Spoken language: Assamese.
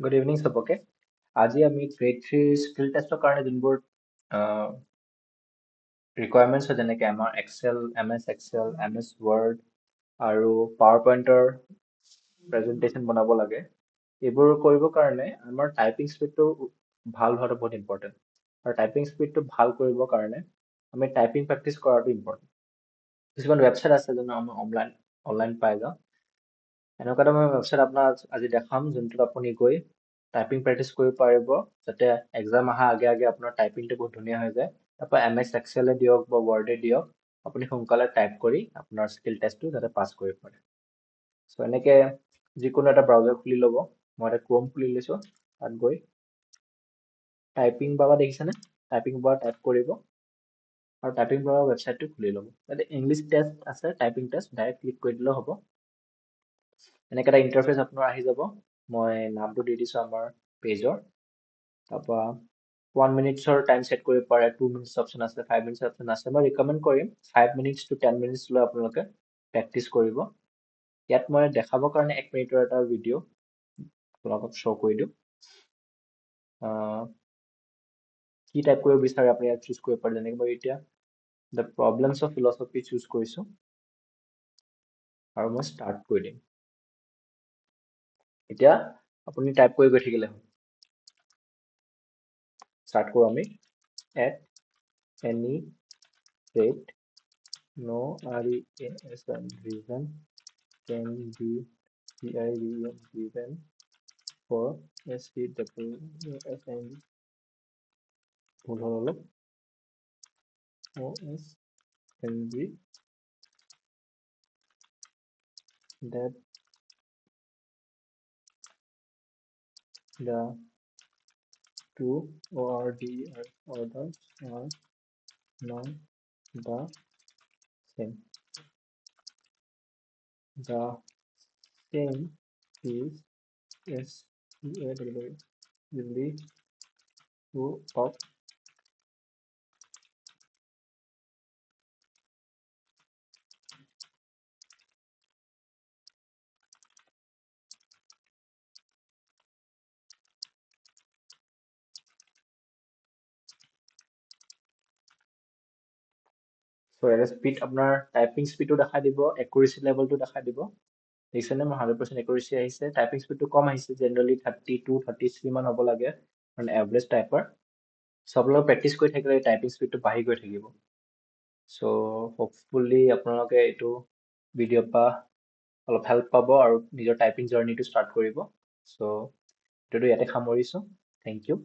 Good evening, सबके আজি আমি grade 3 skill test কাৰণে যোনবোৰ requirements হয় যেনেকৈ আমাৰ Excel, MS Excel, MS Word আৰু PowerPointৰ presentation বনাব লাগে এইবোৰ কৰিবৰ কাৰণে আমাৰ টাইপিং স্পীডটো ভাল হোৱাটো বহুত ইম্পৰ্টেণ্ট আৰু টাইপিং স্পীডটো ভাল কৰিবৰ কাৰণে আমি টাইপিং প্ৰেক্টিচ কৰাটো ইম্পৰ্টেণ্ট কিছুমান ৱেবছাইট আছে যোনটো আমি অনলাইন পাই যাওঁ এনেকুৱা এটা মই ৱেবছাইট আপোনাক আজি দেখাম যোনটোত আপুনি গৈ টাইপিং প্ৰেক্টিচ কৰিব পাৰিব যাতে এক্সাম অহা আগে আগে আপোনাৰ টাইপিংটো বহুত ধুনীয়া হৈ যায় তাৰপৰা MS Excel দিয়ক বা Word দিয়ক আপুনি সোনকালে টাইপ কৰি আপোনাৰ স্কিল টেষ্টটো যাতে পাছ কৰিব পাৰে সো এনেকে যিকোনো এটা ব্ৰাউজাৰ খুলি ল'ব মই এটা ক্ৰোম খুলি লৈছো তাত গৈ টাইপিং বাবা দেখিছেনে টাইপিং বাৰ টাইপ কৰিব আৰু টাইপিং বাৰ ৱেবছাইটটো খুলি ল'ব তাতে ইংলিছ টেষ্ট আছে টাইপিং টেষ্ট ডাইৰেক্ট ক্লিক কৰি দিলেও হ'ব এনেকৈ এটা ইণ্টাৰফেচ আপোনাৰ আহি যাব মই নামটো দি দিছোঁ আমাৰ পেজৰ তাৰপৰা 1 মিনিটছৰ টাইম ছেট কৰিব পাৰে 2 মিনিটছ অপশ্যন আছে 5 মিনিটছ অপশ্যন আছে মই ৰিকমেণ্ড কৰিম 5 মিনিটছ টু 10 মিনিটছ লৈ আপোনালোকে প্ৰেক্টিচ কৰিব ইয়াত মই দেখাবৰ কাৰণে 1 মিনিটৰ এটা ভিডিঅ' আপোনালোকক শ্ব' কৰি দিওঁ কি টাইপ কৰিব বিচাৰে আপুনি ইয়াত চুজ কৰিব পাৰে যেনেকৈ মই এতিয়া the problems of philosophy choose কৰিছোঁ আৰু মই ষ্টাৰ্ট কৰি দিম এতিয়া আপুনি টাইপ কৰি গৈ থাকিলে হ'ল start কৰো আমি at any rate no reason can be given for SCWSN OS can be that the two ORDR orders are not the same. The same is SCAWW of So এর স্পিড আপনার টাইপিং স্পিডও দেখা দিব একুরেসি লেভেলটো দেখা দিব দেখিছেনে মই 100% একুরেসি আহিছে টাইপিং স্পিডটো কম আহিছে জেনাৰেলি 32 33 মান হ'ব লাগে কাৰণ এভাৰেজ টাইপাৰ সব লগত প্ৰেক্টিচ কৰি থাকিলে টাইপিং স্পিডটো বাঢ়ি গৈ থাকিব সো হোপফুলি আপোনালোকে এইটো ভিডিঅ' পা অলপ হেল্প পাব আৰু নিজৰ টাইপিং জাৰ্নিটো ষ্টাৰ্ট কৰিব সো এইটো ইয়াতে সামৰিছোঁ থেংক ইউ